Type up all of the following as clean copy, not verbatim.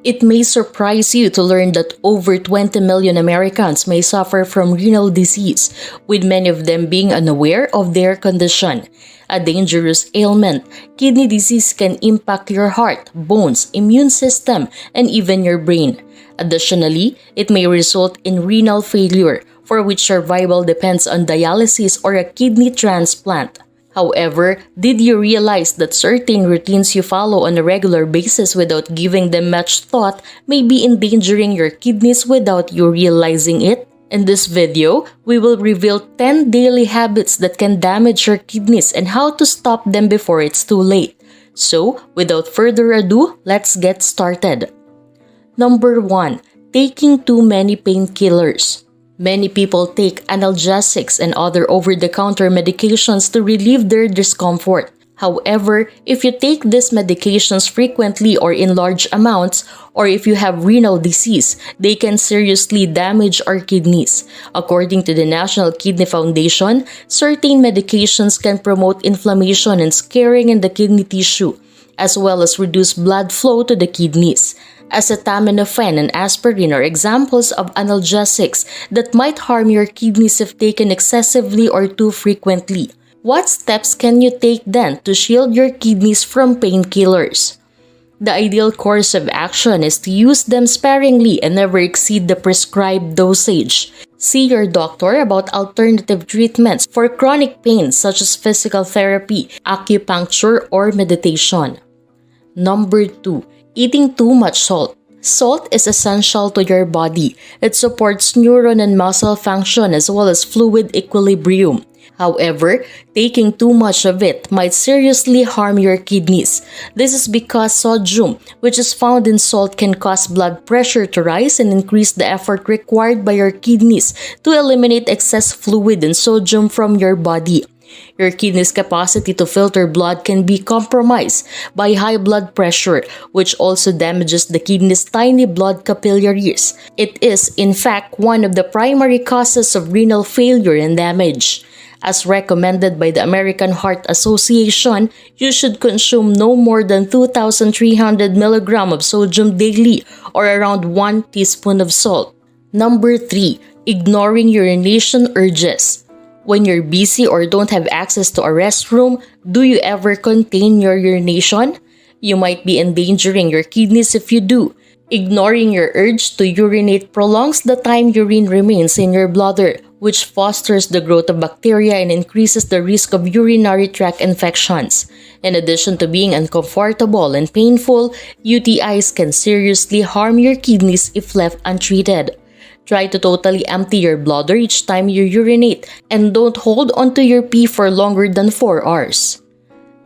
It may surprise you to learn that over 20 million Americans may suffer from renal disease, with many of them being unaware of their condition. A dangerous ailment, kidney disease can impact your heart, bones, immune system, and even your brain. Additionally, it may result in renal failure, for which survival depends on dialysis or a kidney transplant. However, did you realize that certain routines you follow on a regular basis without giving them much thought may be endangering your kidneys without you realizing it? In this video, we will reveal 10 daily habits that can damage your kidneys and how to stop them before it's too late. So, without further ado, let's get started. Number 1. Taking too many painkillers. Many people take analgesics and other over-the-counter medications to relieve their discomfort. However, if you take these medications frequently or in large amounts, or if you have renal disease, they can seriously damage our kidneys. According to the National Kidney Foundation, certain medications can promote inflammation and scarring in the kidney tissue, as well as reduce blood flow to the kidneys. Acetaminophen and aspirin are examples of analgesics that might harm your kidneys if taken excessively or too frequently. What steps can you take then to shield your kidneys from painkillers? The ideal course of action is to use them sparingly and never exceed the prescribed dosage. See your doctor about alternative treatments for chronic pain such as physical therapy, acupuncture, or meditation. Number 2. Eating too much salt. Salt is essential to your body. It supports neuron and muscle function as well as fluid equilibrium. However, taking too much of it might seriously harm your kidneys. This is because sodium, which is found in salt, can cause blood pressure to rise and increase the effort required by your kidneys to eliminate excess fluid and sodium from your body. Your kidney's capacity to filter blood can be compromised by high blood pressure, which also damages the kidney's tiny blood capillaries. It is, in fact, one of the primary causes of renal failure and damage. As recommended by the American Heart Association, you should consume no more than 2,300 mg of sodium daily, or around 1 teaspoon of salt. Number 3. Ignoring urination urges. When you're busy or don't have access to a restroom, do you ever contain your urination? You might be endangering your kidneys if you do. Ignoring your urge to urinate prolongs the time urine remains in your bladder, which fosters the growth of bacteria and increases the risk of urinary tract infections. In addition to being uncomfortable and painful, UTIs can seriously harm your kidneys if left untreated. Try to totally empty your bladder each time you urinate and don't hold onto your pee for longer than 4 hours.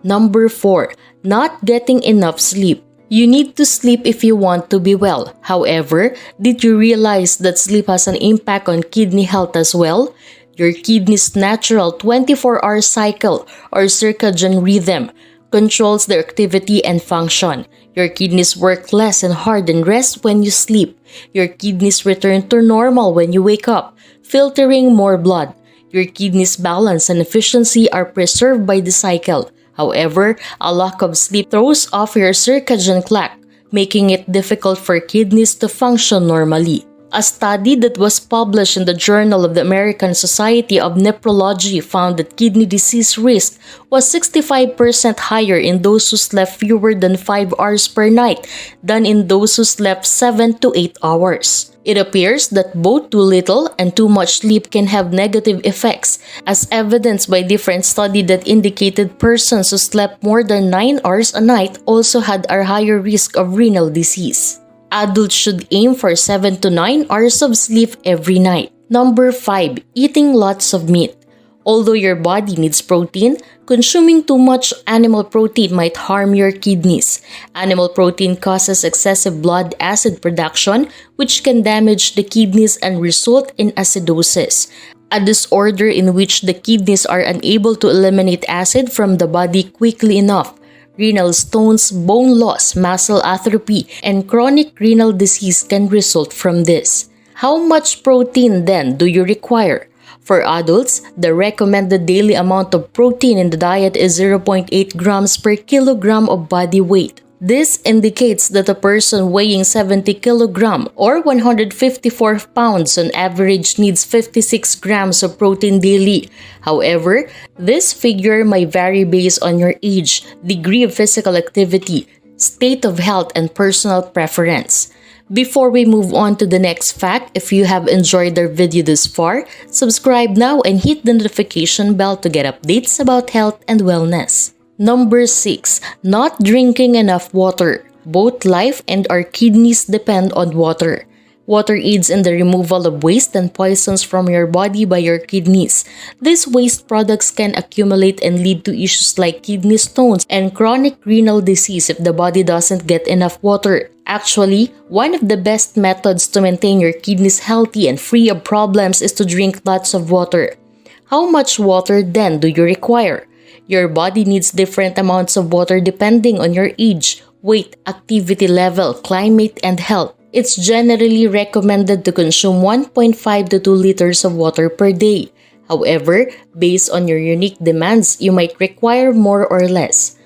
Number 4. Not getting enough sleep. You need to sleep if you want to be well. However, did you realize that sleep has an impact on kidney health as well? Your kidney's natural 24-hour cycle or circadian rhythm controls their activity and function. Your kidneys work less and hard and rest when you sleep. Your kidneys return to normal when you wake up, filtering more blood. Your kidneys' balance and efficiency are preserved by the cycle. However, a lack of sleep throws off your circadian clock, making it difficult for kidneys to function normally. A study that was published in the Journal of the American Society of Nephrology found that kidney disease risk was 65% higher in those who slept fewer than 5 hours per night than in those who slept 7 to 8 hours. It appears that both too little and too much sleep can have negative effects, as evidenced by different studies that indicated persons who slept more than 9 hours a night also had a higher risk of renal disease. Adults should aim for 7 to 9 hours of sleep every night. Number 5. Eating lots of meat. Although your body needs protein, consuming too much animal protein might harm your kidneys. Animal protein causes excessive blood acid production, which can damage the kidneys and result in acidosis, a disorder in which the kidneys are unable to eliminate acid from the body quickly enough. Renal stones, bone loss, muscle atrophy, and chronic renal disease can result from this. How much protein then do you require? For adults, the recommended daily amount of protein in the diet is 0.8 grams per kilogram of body weight. This indicates that a person weighing 70 kg or 154 pounds on average needs 56 grams of protein daily. However, this figure may vary based on your age, degree of physical activity, state of health, and personal preference. Before we move on to the next fact, if you have enjoyed our video this far, subscribe now and hit the notification bell to get updates about health and wellness. Number 6. Not drinking enough water. Both life and our kidneys depend on water. Water aids in the removal of waste and poisons from your body by your kidneys. These waste products can accumulate and lead to issues like kidney stones and chronic renal disease if the body doesn't get enough water. Actually, one of the best methods to maintain your kidneys healthy and free of problems is to drink lots of water. How much water then do you require? Your body needs different amounts of water depending on your age, weight, activity level, climate, and health. It's generally recommended to consume 1.5 to 2 liters of water per day. However, based on your unique demands, you might require more or less.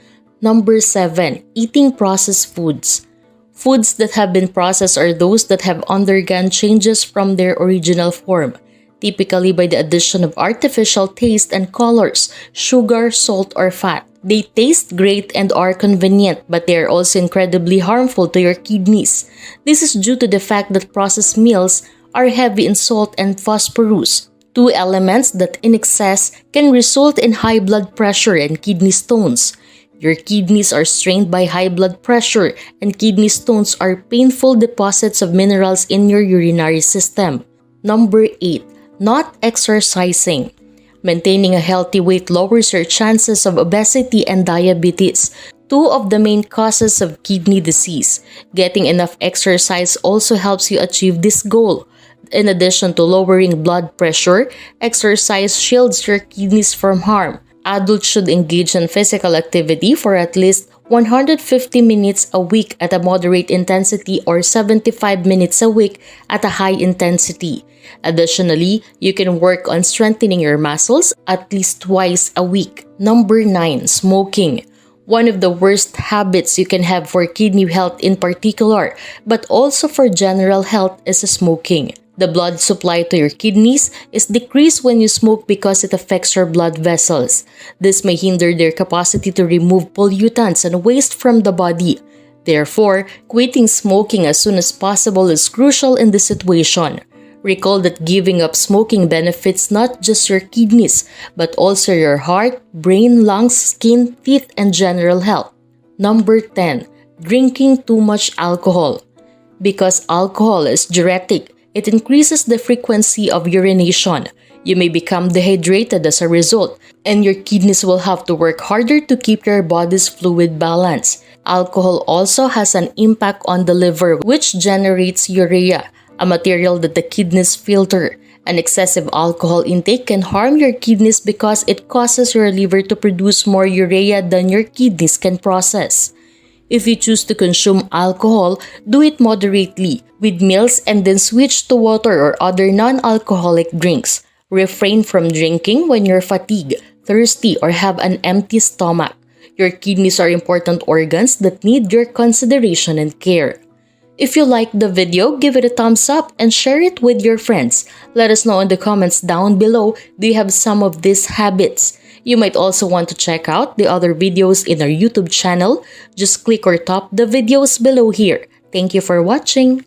Number 7. Eating processed foods. Foods that have been processed are those that have undergone changes from their original form, typically by the addition of artificial taste and colors, sugar, salt, or fat. They taste great and are convenient, but they are also incredibly harmful to your kidneys. This is due to the fact that processed meals are heavy in salt and phosphorus, two elements that in excess can result in high blood pressure and kidney stones. Your kidneys are strained by high blood pressure, and kidney stones are painful deposits of minerals in your urinary system. Number 8. Not exercising. Maintaining a healthy weight lowers your chances of obesity and diabetes, two of the main causes of kidney disease. Getting enough exercise also helps you achieve this goal. In addition to lowering blood pressure, exercise shields your kidneys from harm. Adults should engage in physical activity for at least 150 minutes a week at a moderate intensity or 75 minutes a week at a high intensity. Additionally, you can work on strengthening your muscles at least twice a week. Number 9. Smoking. One of the worst habits you can have for kidney health in particular, but also for general health, is smoking. The blood supply to your kidneys is decreased when you smoke because it affects your blood vessels. This may hinder their capacity to remove pollutants and waste from the body. Therefore, quitting smoking as soon as possible is crucial in this situation. Recall that giving up smoking benefits not just your kidneys, but also your heart, brain, lungs, skin, teeth, and general health. Number 10. Drinking too much alcohol. Because alcohol is diuretic, it increases the frequency of urination. You may become dehydrated as a result, and your kidneys will have to work harder to keep your body's fluid balance. Alcohol also has an impact on the liver, which generates urea, a material that the kidneys filter. An excessive alcohol intake can harm your kidneys because it causes your liver to produce more urea than your kidneys can process. If you choose to consume alcohol, do it moderately, with meals, and then switch to water or other non-alcoholic drinks. Refrain from drinking when you're fatigued, thirsty, or have an empty stomach. Your kidneys are important organs that need your consideration and care. If you liked the video, give it a thumbs up and share it with your friends. Let us know in the comments down below, do you have some of these habits? You might also want to check out the other videos in our YouTube channel. Just click or tap the videos below here. Thank you for watching.